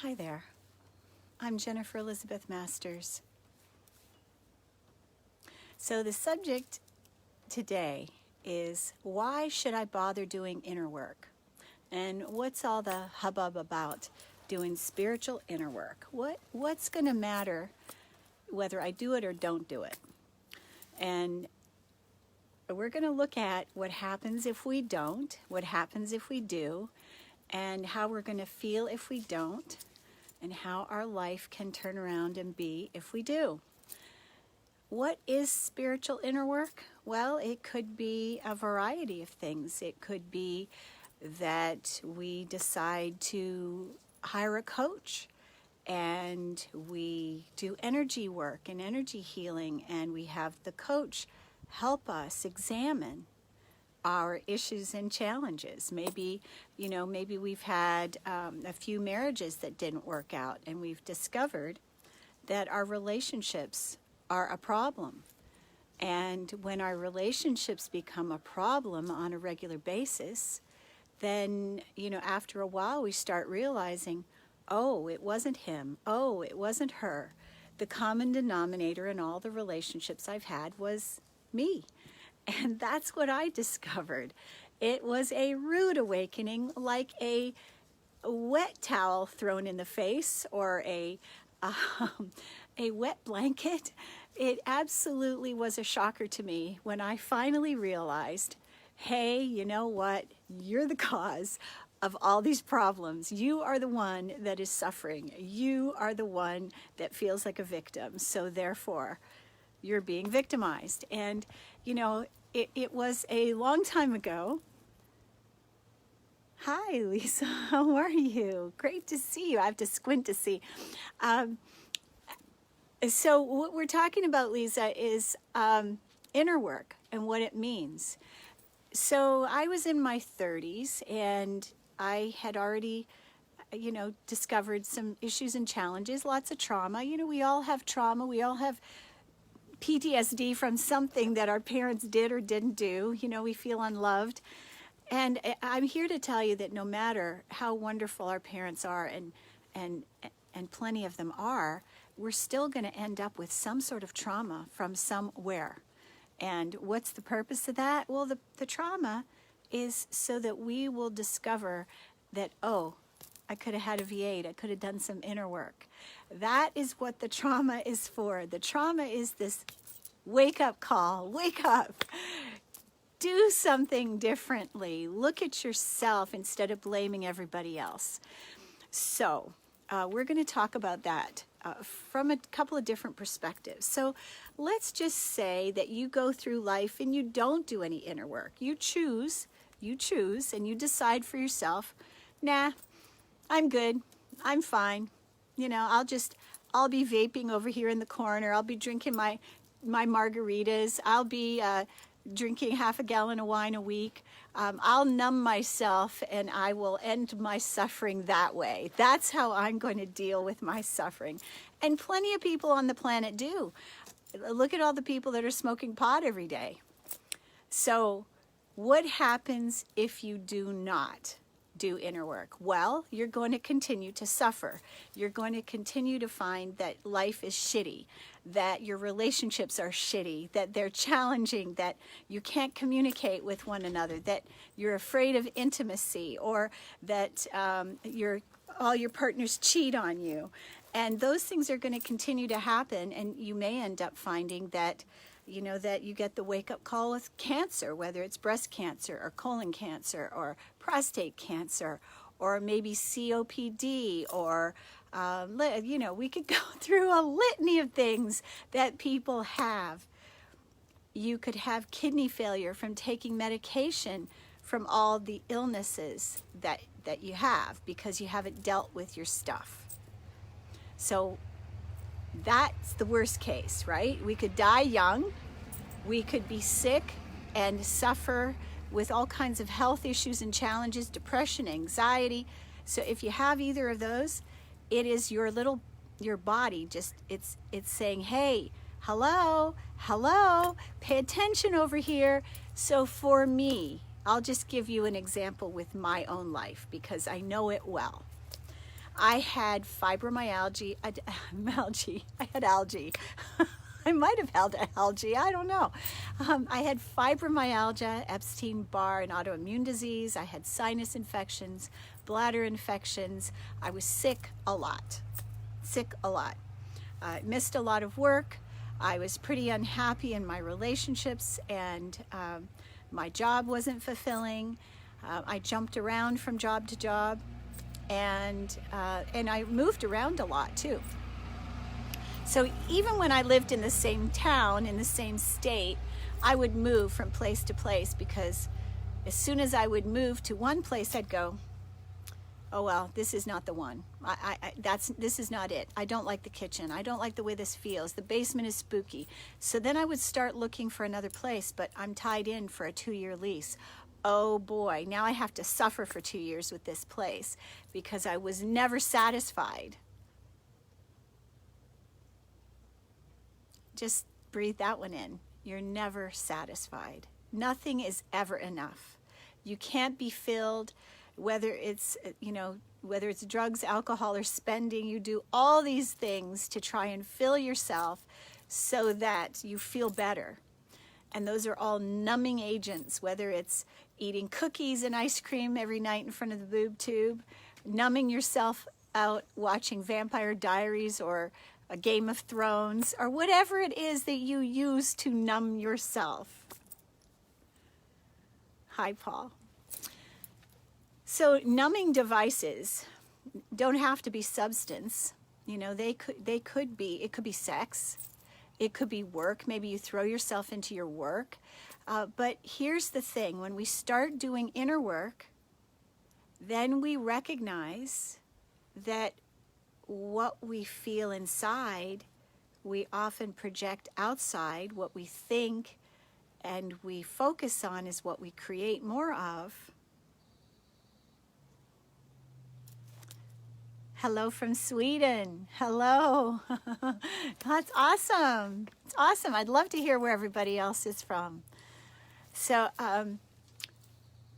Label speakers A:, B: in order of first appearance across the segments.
A: Hi there. I'm Jennifer Elizabeth Masters. So the subject today is, why should I bother doing inner work? And what's all the hubbub about doing spiritual inner work? What's going to matter whether I do it or don't do it? And we're going to look at what happens if we don't, what happens if we do, and how we're going to feel if we don't, and how our life can turn around and be if we do. What is spiritual inner work? Well, it could be a variety of things. It could be that we decide to hire a coach and we do energy work and energy healing, and we have the coach help us examine our issues and challenges. Maybe we've had a few marriages that didn't work out, and we've discovered that our relationships are a problem. And when our relationships become a problem on a regular basis, then, after a while we start realizing, oh, it wasn't him. Oh, it wasn't her. The common denominator in all the relationships I've had was me. And that's what I discovered. It was a rude awakening, like a wet towel thrown in the face or a wet blanket. It absolutely was a shocker to me when I finally realized, hey, you know what? You're the cause of all these problems. You are the one that is suffering. You are the one that feels like a victim. So therefore, you're being victimized. And, it was a long time ago. Hi, Lisa. How are you? Great to see you. I have to squint to see. So what we're talking about, Lisa, is inner work and what it means. So I was in my 30s, and I had already discovered some issues and challenges, lots of trauma. We all have trauma. We all have PTSD from something that our parents did or didn't do. We feel unloved. And I'm here to tell you that no matter how wonderful our parents are, and plenty of them are, we're still going to end up with some sort of trauma from somewhere. And what's the purpose of that? Well, the trauma is so that we will discover that, oh, I could have had a V8. I could have done some inner work. That is what the trauma is for. The trauma is this wake-up call. Wake up. Do something differently. Look at yourself instead of blaming everybody else. So we're going to talk about that from a couple of different perspectives. So let's just say that you go through life and you don't do any inner work. You choose, and you decide for yourself, nah, I'm good. I'm fine. I'll be vaping over here in the corner. I'll be drinking my margaritas. I'll be drinking half a gallon of wine a week. I'll numb myself, and I will end my suffering that way. That's how I'm going to deal with my suffering. And plenty of people on the planet do. Look at all the people that are smoking pot every day. So what happens if you do not do inner work? Well, you're going to continue to suffer. You're going to continue to find that life is shitty, that your relationships are shitty, that they're challenging, that you can't communicate with one another, that you're afraid of intimacy, or that all your partners cheat on you. And those things are going to continue to happen, and you may end up finding that that you get the wake-up call with cancer, whether it's breast cancer or colon cancer or prostate cancer, or maybe COPD, or we could go through a litany of things that people have. You could have kidney failure from taking medication from all the illnesses that you have because you haven't dealt with your stuff. So that's the worst case, right? We could die young. We could be sick and suffer with all kinds of health issues and challenges, depression, anxiety. So if you have either of those, it is your body it's saying, hey, hello, pay attention over here. So for me, I'll just give you an example with my own life because I know it well. I had fibromyalgia, I had algae. I might have held algae, I don't know. I had fibromyalgia, Epstein-Barr, and autoimmune disease. I had sinus infections, bladder infections. I was sick a lot. I missed a lot of work. I was pretty unhappy in my relationships, and my job wasn't fulfilling. I jumped around from job to job, and I moved around a lot too. So even when I lived in the same town, in the same state, I would move from place to place, because as soon as I would move to one place, I'd go, oh well, this is not the one. This is not it. I don't like the kitchen. I don't like the way this feels. The basement is spooky. So then I would start looking for another place, but I'm tied in for a 2-year lease. Oh boy, now I have to suffer for 2 years with this place because I was never satisfied. Just breathe that one in. You're never satisfied. Nothing is ever enough. You can't be filled, whether it's drugs, alcohol, or spending. You do all these things to try and fill yourself so that you feel better. And those are all numbing agents, whether it's eating cookies and ice cream every night in front of the boob tube, numbing yourself out watching Vampire Diaries or a Game of Thrones, or whatever it is that you use to numb yourself. Hi, Paul. So numbing devices don't have to be substance. They could be, it could be sex. It could be work. Maybe you throw yourself into your work. But here's the thing. When we start doing inner work, then we recognize that what we feel inside, we often project outside. What we think and we focus on is what we create more of. Hello from Sweden. Hello. That's awesome. It's awesome. I'd love to hear where everybody else is from. So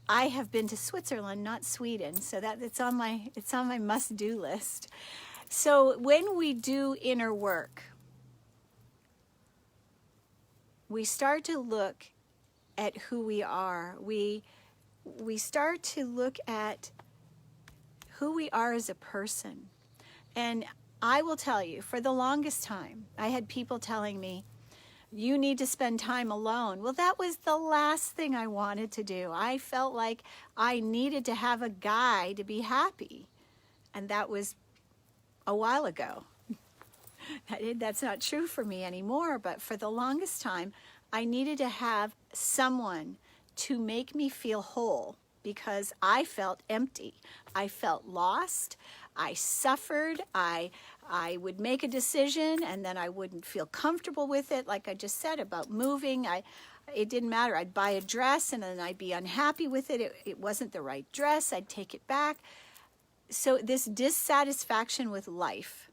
A: I have been to Switzerland, not Sweden, so it's on my must-do list. So when we do inner work, we start to look at who we are. We start to look at who we are as a person. And I will tell you, for the longest time, I had people telling me, you need to spend time alone. Well, that was the last thing I wanted to do. I felt like I needed to have a guy to be happy. And that was a while ago. That's not true for me anymore, but for the longest time, I needed to have someone to make me feel whole, because I felt empty. I felt lost. I suffered. I would make a decision and then I wouldn't feel comfortable with it. Like I just said about moving, it didn't matter. I'd buy a dress and then I'd be unhappy with it. It wasn't the right dress. I'd take it back. So this dissatisfaction with life,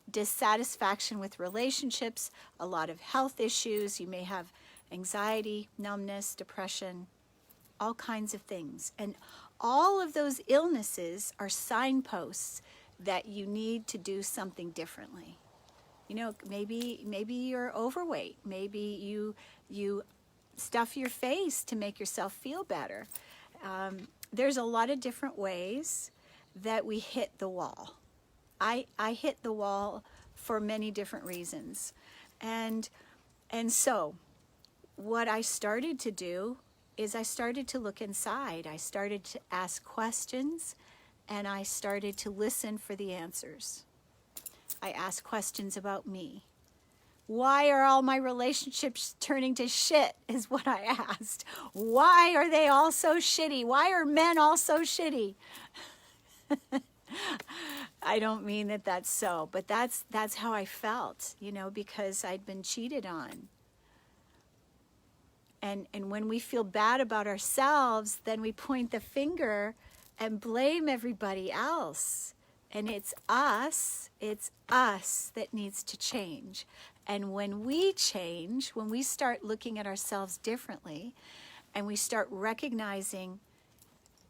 A: dissatisfaction with relationships, a lot of health issues. You may have anxiety, numbness, depression, all kinds of things. And all of those illnesses are signposts that you need to do something differently. Maybe you're overweight. Maybe you stuff your face to make yourself feel better. There's a lot of different ways that we hit the wall. I hit the wall for many different reasons. And so what I started to do is I started to look inside. I started to ask questions, and I started to listen for the answers. I asked questions about me. Why are all my relationships turning to shit, is what I asked. Why are they all so shitty? Why are men all so shitty? I don't mean that that's so, but that's how I felt, because I'd been cheated on. And when we feel bad about ourselves, then we point the finger and blame everybody else. And it's us that needs to change. And when we change, when we start looking at ourselves differently, and we start recognizing,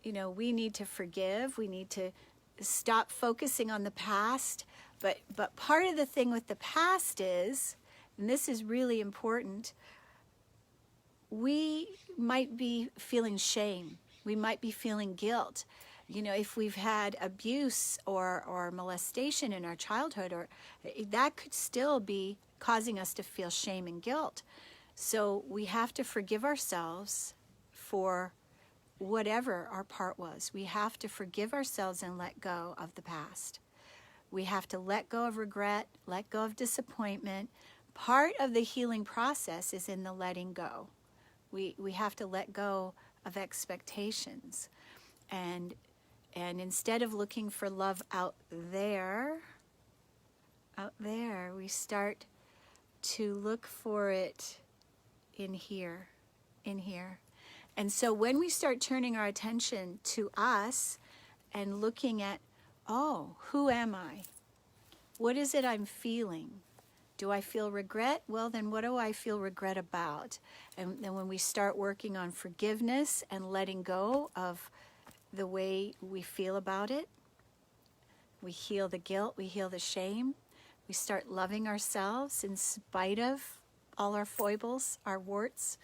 A: we need to forgive, we need to stop focusing on the past. But part of the thing with the past is, and this is really important, we might be feeling shame. We might be feeling guilt. You know, if we've had abuse or molestation in our childhood, or that could still be causing us to feel shame and guilt. So we have to forgive ourselves for whatever our part was. We have to forgive ourselves and let go of the past. We have to let go of regret, let go of disappointment. Part of the healing process is in the letting go. We have to let go of expectations. And instead of looking for love out there, we start to look for it in here. And so when we start turning our attention to us and looking at, oh, who am I? What is it I'm feeling? Do I feel regret? Well, then what do I feel regret about? And then when we start working on forgiveness and letting go of the way we feel about it, we heal the guilt, we heal the shame. We start loving ourselves in spite of all our foibles, our warts,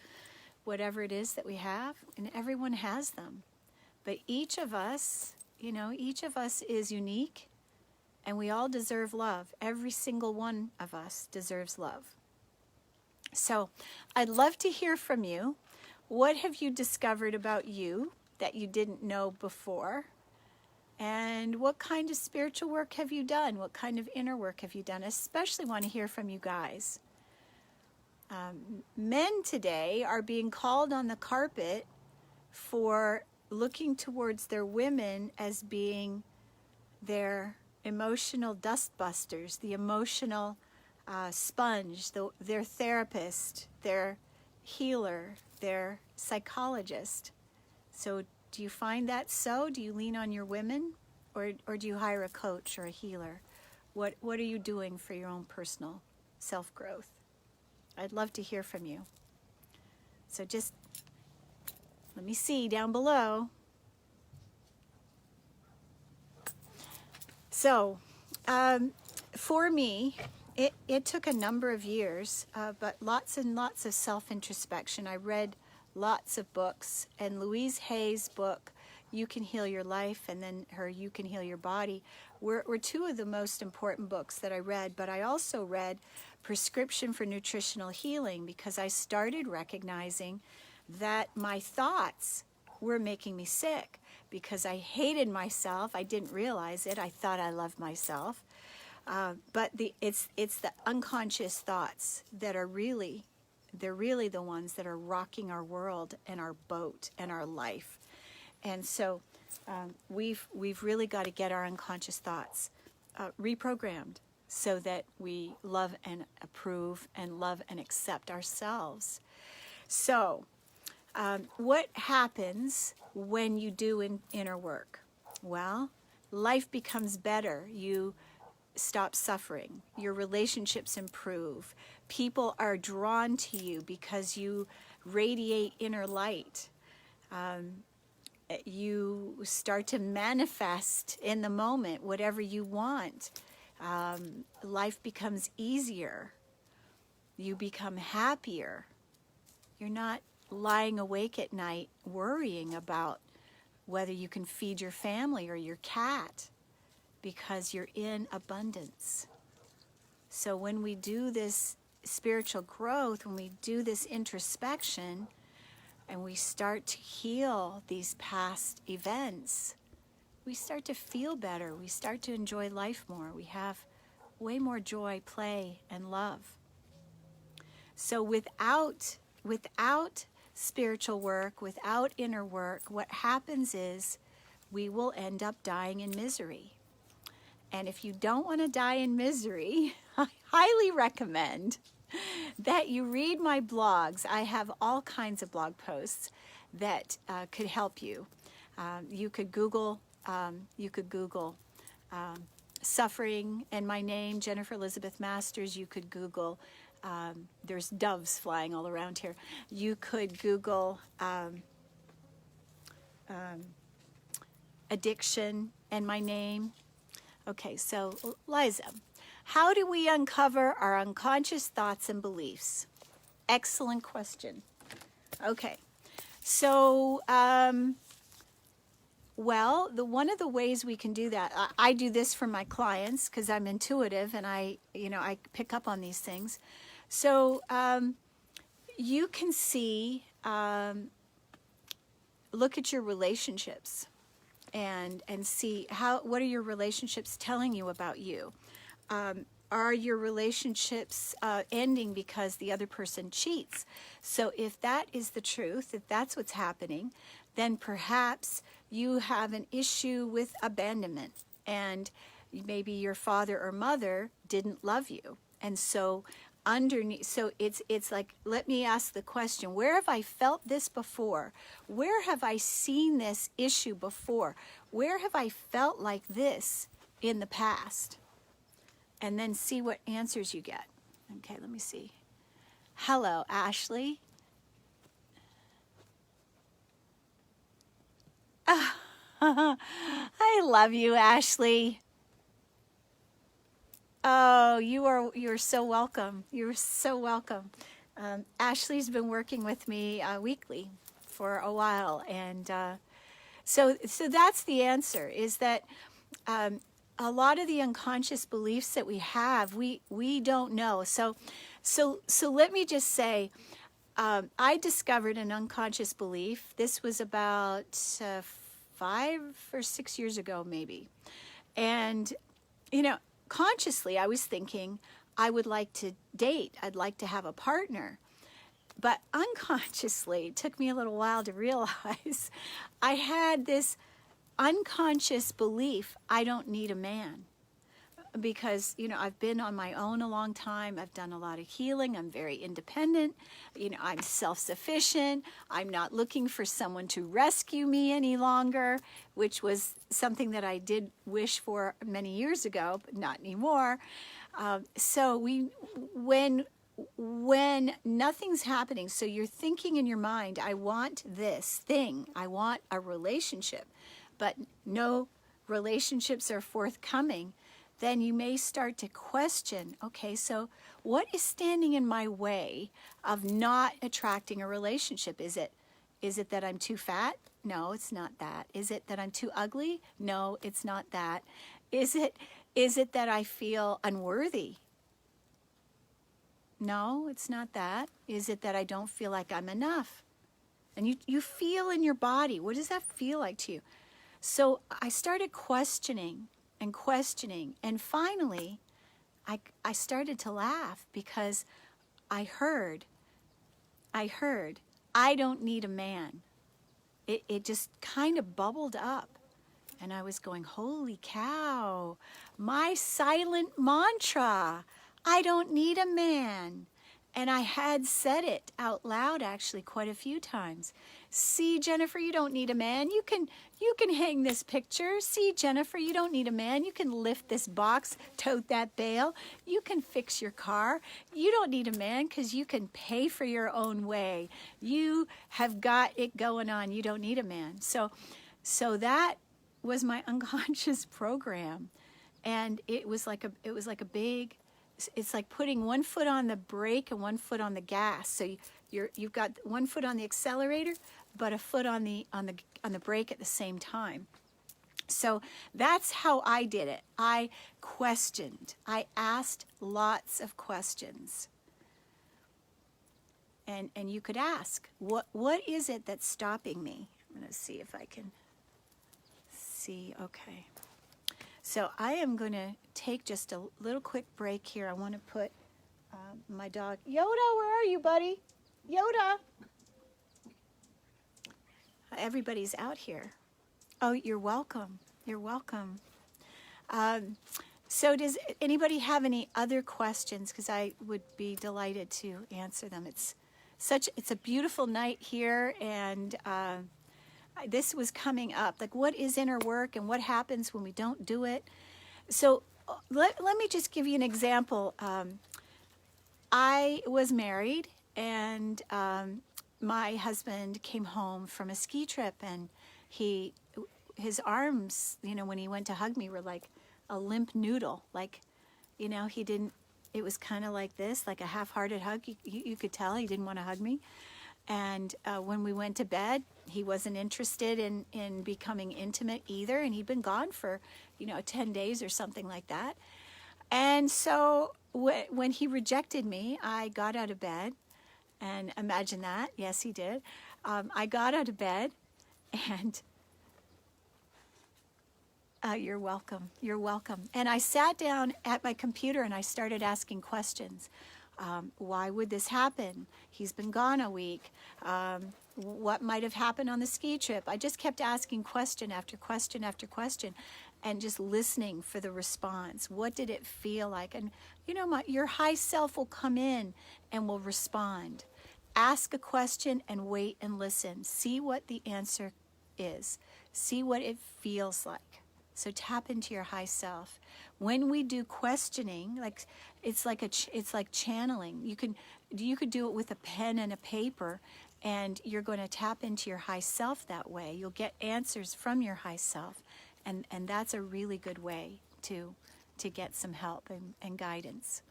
A: whatever it is that we have. And everyone has them. But each of us, each of us is unique. And we all deserve love. Every single one of us deserves love. So I'd love to hear from you. What have you discovered about you that you didn't know before? And what kind of spiritual work have you done? What kind of inner work have you done? I especially want to hear from you guys. Men today are being called on the carpet for looking towards their women as being their emotional dustbusters, the emotional sponge, their therapist, their healer, their psychologist. So do you find that so? Do you lean on your women, or do you hire a coach or a healer? What are you doing for your own personal self-growth? I'd love to hear from you. So just let me see down below. So, for me, it took a number of years, but lots and lots of self-introspection. I read lots of books, and Louise Hay's book, You Can Heal Your Life, and then her You Can Heal Your Body, were two of the most important books that I read. But I also read Prescription for Nutritional Healing, because I started recognizing that my thoughts were making me sick. Because I hated myself. I didn't realize it. I thought I loved myself. But it's the unconscious thoughts that are really the ones that are rocking our world and our boat and our life. And so we've really got to get our unconscious thoughts reprogrammed so that we love and approve and love and accept ourselves. So what happens when you do inner work? Well, life becomes better. You stop suffering. Your relationships improve. People are drawn to you because you radiate inner light. You start to manifest in the moment whatever you want. Life becomes easier. You become happier. You're not lying awake at night worrying about whether you can feed your family or your cat, because you're in abundance. So when we do this spiritual growth, when we do this introspection, and we start to heal these past events, we start to feel better. We start to enjoy life more. We have way more joy, play, and love. So without spiritual work, without inner work, what happens is we will end up dying in misery. And if you don't want to die in misery, I highly recommend that you read my blogs. I have all kinds of blog posts that could help you. You could Google suffering and my name, Jennifer Elizabeth Masters. You could Google, there's doves flying all around here. You could Google addiction, and my name. Okay, so Liza, how do we uncover our unconscious thoughts and beliefs? Excellent question. Okay, so well, one of the ways we can do that, I do this for my clients because I'm intuitive and I pick up on these things. So you can see, look at your relationships and see what are your relationships telling you about you. Are your relationships ending because the other person cheats? So if that is the truth, if that's what's happening, then perhaps you have an issue with abandonment, and maybe your father or mother didn't love you. And so underneath, so it's like, let me ask the question, where have I felt this before? Where have I seen this issue before? Where have I felt like this in the past? And then see what answers you get. Okay, let me see. Hello, Ashley. I love you, Ashley. Oh, you're so welcome. You're so welcome. Ashley's been working with me weekly for a while, and so that's the answer. Is that a lot of the unconscious beliefs that we have, we don't know. So let me just say, I discovered an unconscious belief. This was about 5 or 6 years ago, maybe. And, consciously, I was thinking I would like to date. I'd like to have a partner. But unconsciously, it took me a little while to realize I had this unconscious belief, I don't need a man. Because, I've been on my own a long time. I've done a lot of healing. I'm very independent. I'm self-sufficient. I'm not looking for someone to rescue me any longer, which was something that I did wish for many years ago, but not anymore. So when nothing's happening, so you're thinking in your mind, I want this thing. I want a relationship, but no relationships are forthcoming. Then you may start to question, okay, so what is standing in my way of not attracting a relationship? Is it that I'm too fat? No, it's not that. Is it that I'm too ugly? No, it's not that. Is it that I feel unworthy? No, it's not that. Is it that I don't feel like I'm enough? And you feel in your body, what does that feel like to you? So I started questioning, and finally I started to laugh because I heard I don't need a man. It just kind of bubbled up, and I was going, holy cow, my silent mantra, I don't need a man. And I had said it out loud actually quite a few times. See, Jennifer, you don't need a man. You can hang this picture. See, Jennifer, you don't need a man. You can lift this box, tote that bale. You can fix your car. You don't need a man because you can pay for your own way. You have got it going on. You don't need a man. So that was my unconscious program, and it was like a big. It's like putting one foot on the brake and one foot on the gas. So you've got one foot on the accelerator, but a foot on the brake at the same time. So that's how I did it. I questioned. I asked lots of questions. And you could ask, what is it that's stopping me? I'm going to see if I can see. Okay. So I am going to take just a little quick break here. I want to put my dog, Yoda, where are you, buddy? Yoda. Everybody's out here. Oh, you're welcome. You're welcome. So does anybody have any other questions? Because I would be delighted to answer them. It's a beautiful night here, and this was coming up, like what is inner work and what happens when we don't do it. So let me just give you an example. I was married, and my husband came home from a ski trip, and his arms, you know, when he went to hug me, were like a limp noodle. Like, you know, he didn't. It was kind of like this, like a half-hearted hug. You could tell he didn't want to hug me. And when we went to bed, he wasn't interested in becoming intimate either. And he'd been gone for, you know, 10 days or something like that. And so when he rejected me, I got out of bed. And imagine that. Yes, he did. I got out of bed and you're welcome. You're welcome. And I sat down at my computer and I started asking questions. Why would this happen? He's been gone a week. What might have happened on the ski trip? I just kept asking question after question after question and just listening for the response. What did it feel like? And you know, your high self will come in and will respond. Ask a question and wait and listen. See what the answer is. See what it feels like. So tap into your high self. When we do questioning, like it's like channeling. You could do it with a pen and a paper, and you're going to tap into your high self that way. You'll get answers from your high self, and that's a really good way to get some help and guidance.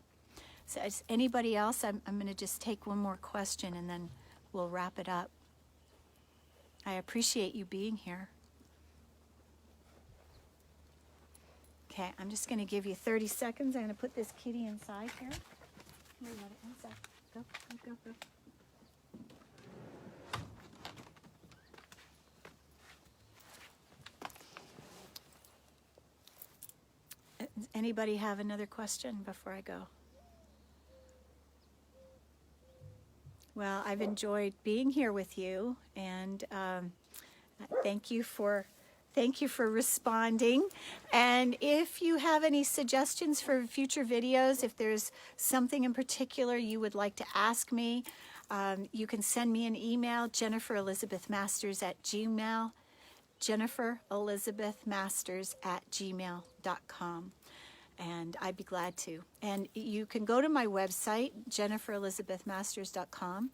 A: So is anybody else? I'm going to just take one more question, and then we'll wrap it up. I appreciate you being here. Okay, I'm just going to give you 30 seconds. I'm going to put this kitty inside here. Let it inside. Go, go, go, go. Anybody have another question before I go? Well, I've enjoyed being here with you, and thank you for responding. And if you have any suggestions for future videos, if there's something in particular you would like to ask me, you can send me an email, JenniferElizabethMasters@gmail.com, JenniferElizabethMasters@gmail.com. And I'd be glad to. And you can go to my website, JenniferElizabethMasters.com,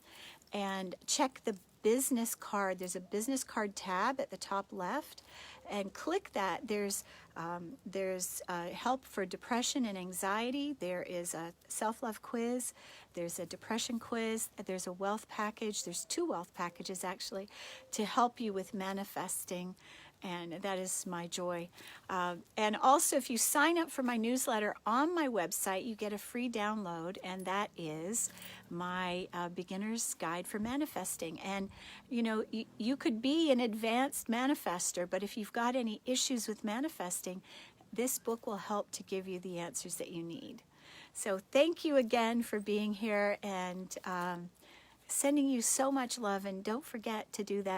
A: and check the business card. There's a business card tab at the top left, and click that. There's help for depression and anxiety. There is a self-love quiz. There's a depression quiz. There's a wealth package. There's 2 wealth packages actually to help you with manifesting. And that is my joy. And also, if you sign up for my newsletter on my website, you get a free download, and that is my beginner's guide for manifesting. And, you know, you could be an advanced manifester, but if you've got any issues with manifesting, this book will help to give you the answers that you need. So thank you again for being here, and sending you so much love. And don't forget to do that